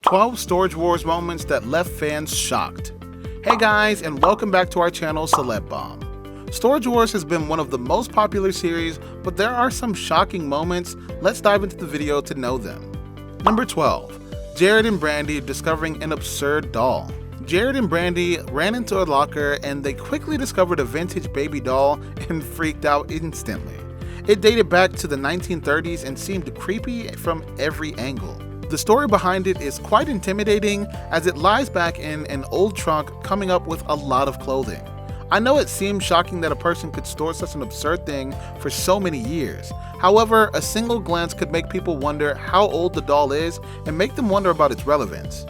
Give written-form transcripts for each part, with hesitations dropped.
12 Storage Wars moments that left fans shocked. Hey guys, and welcome back to our channel CelebBomb. Storage Wars has been one of the most popular series, but there are some shocking moments. Let's dive into the video to know them. Number 12. Jared and Brandy discovering an absurd doll. Jared and Brandy ran into a locker and they quickly discovered a vintage baby doll and freaked out instantly. It dated back to the 1930s and seemed creepy from every angle. The story behind it is quite intimidating as it lies back in an old trunk coming up with a lot of clothing. I know it seems shocking that a person could store such an absurd thing for so many years. However, a single glance could make people wonder how old the doll is and make them wonder about its relevance.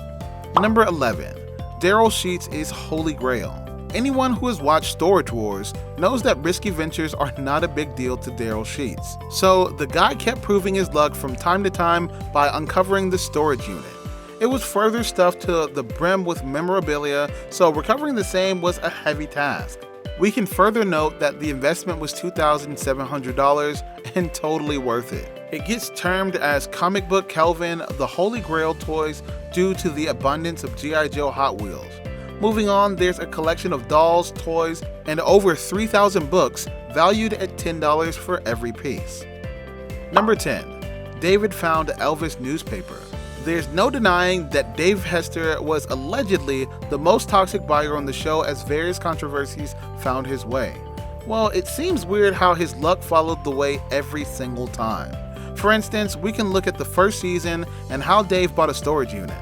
Number 11. Daryl Sheets is Holy Grail. Anyone who has watched Storage Wars knows that risky ventures are not a big deal to Daryl Sheets. So the guy kept proving his luck from time to time by uncovering the storage unit. It was further stuffed to the brim with memorabilia, so recovering the same was a heavy task. We can further note that the investment was $2,700 and totally worth it. It gets termed as Comic Book Kelvin, the Holy Grail toys due to the abundance of G.I. Joe Hot Wheels. Moving on, there's a collection of dolls, toys, and over 3,000 books valued at $10 for every piece. Number 10. David found Elvis newspaper. There's no denying that Dave Hester was allegedly the most toxic buyer on the show as various controversies found his way. Well, it seems weird how his luck followed the way every single time. For instance, we can look at the first season and how Dave bought a storage unit.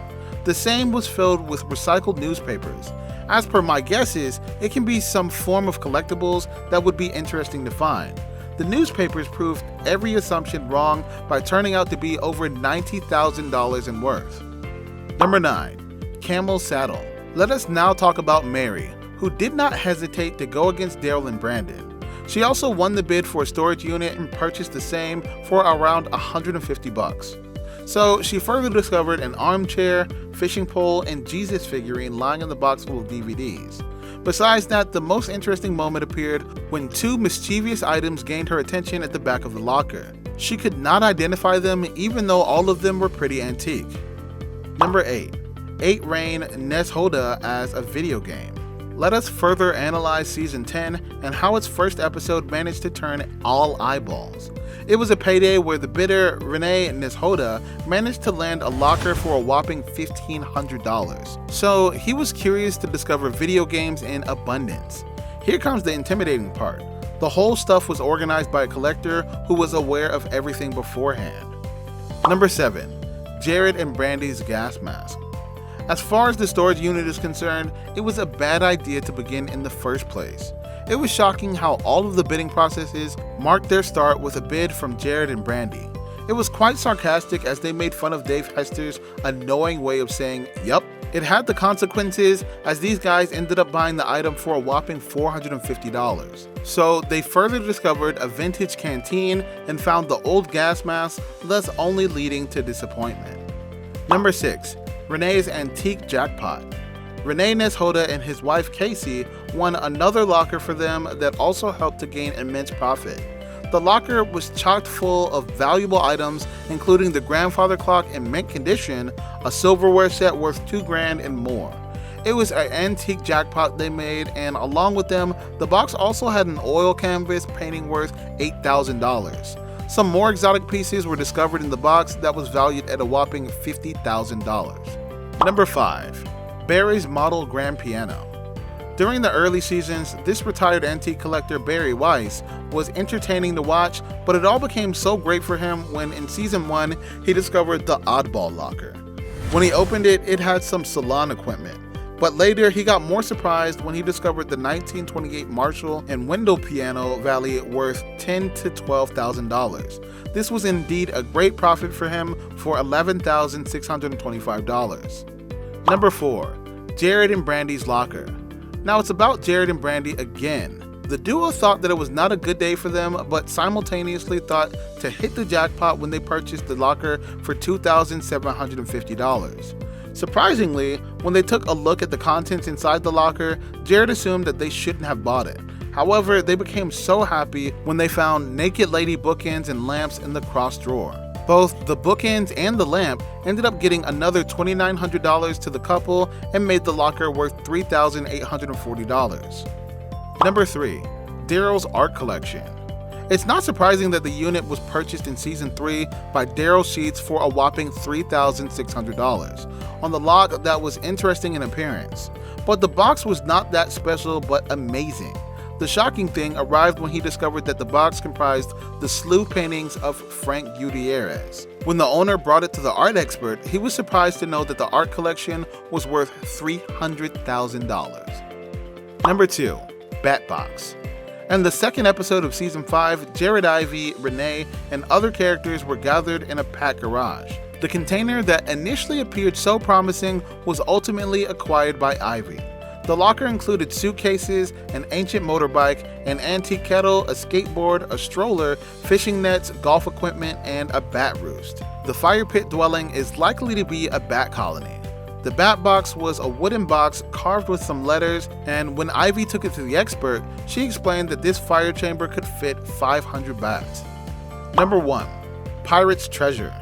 The same was filled with recycled newspapers. As per my guesses, it can be some form of collectibles that would be interesting to find. The newspapers proved every assumption wrong by turning out to be over $90,000 in worth. Number 9. Camel Saddle. Let us now talk about Mary, who did not hesitate to go against Daryl and Brandon. She also won the bid for a storage unit and purchased the same for around $150. So she further discovered an armchair, fishing pole, and Jesus figurine lying in the box full of DVDs. Besides that, the most interesting moment appeared when two mischievous items gained her attention at the back of the locker. She could not identify them even though all of them were pretty antique. Number 8. 8 Rain Nes Hoda as a video game. Let us further analyze Season 10 and how its first episode managed to turn all eyeballs. It was a payday where the bidder, Renee Neshoda, managed to land a locker for a whopping $1,500. So he was curious to discover video games in abundance. Here comes the intimidating part. The whole stuff was organized by a collector who was aware of everything beforehand. Number 7. Jared and Brandy's gas mask. As far as the storage unit is concerned, it was a bad idea to begin in the first place. It was shocking how all of the bidding processes marked their start with a bid from Jared and Brandy. It was quite sarcastic as they made fun of Dave Hester's annoying way of saying, "Yup." It had the consequences as these guys ended up buying the item for a whopping $450. So they further discovered a vintage canteen and found the old gas mask, thus only leading to disappointment. Number 6. Renee's Antique Jackpot. Renee Neshoda and his wife Casey won another locker for them that also helped to gain immense profit. The locker was chock full of valuable items, including the grandfather clock in mint condition, a silverware set worth $2,000 and more. It was an antique jackpot they made, and along with them, the box also had an oil canvas painting worth $8,000. Some more exotic pieces were discovered in the box that was valued at a whopping $50,000. Number 5. Barry's model grand piano. During the early seasons, this retired antique collector Barry Weiss was entertaining to watch, but it all became so great for him when in season 1 he discovered the oddball locker. When he opened it, it had some salon equipment, but later he got more surprised when he discovered the 1928 Marshall and Wendell piano valued worth $10,000 to $12,000. This was indeed a great profit for him for $11,625. Number 4. Jared and Brandy's locker. Now it's about Jared and Brandy again. The duo thought that it was not a good day for them, but simultaneously thought to hit the jackpot when they purchased the locker for $2,750. Surprisingly, when they took a look at the contents inside the locker, Jared assumed that they shouldn't have bought it. However, they became so happy when they found naked lady bookends and lamps in the cross drawer. Both the bookends and the lamp ended up getting another $2,900 to the couple and made the locker worth $3,840. Number 3. Daryl's art collection. It's not surprising that the unit was purchased in Season 3 by Daryl Sheets for a whopping $3,600 on the log that was interesting in appearance. But the box was not that special but amazing. The shocking thing arrived when he discovered that the box comprised the slew paintings of Frank Gutierrez. When the owner brought it to the art expert, he was surprised to know that the art collection was worth $300,000. Number 2. Batbox. In the second episode of Season 5, Jared Ivey, Renee, and other characters were gathered in a packed garage. The container that initially appeared so promising was ultimately acquired by Ivey. The locker included suitcases, an ancient motorbike, an antique kettle, a skateboard, a stroller, fishing nets, golf equipment, and a bat roost. The fire pit dwelling is likely to be a bat colony. The bat box was a wooden box carved with some letters, and when Ivy took it to the expert, she explained that this fire chamber could fit 500 bats. Number 1. Pirate's Treasure.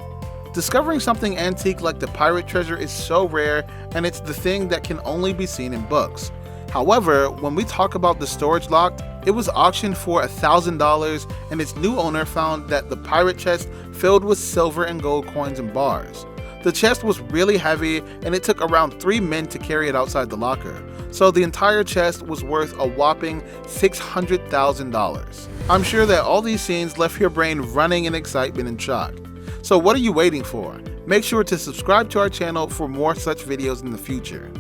Discovering something antique like the pirate treasure is so rare, and it's the thing that can only be seen in books. However, when we talk about the storage lock, it was auctioned for $1,000, and its new owner found that the pirate chest filled with silver and gold coins and bars. The chest was really heavy, and it took around 3 men to carry it outside the locker, so the entire chest was worth a whopping $600,000. I'm sure that all these scenes left your brain running in excitement and shock. So what are you waiting for? Make sure to subscribe to our channel for more such videos in the future.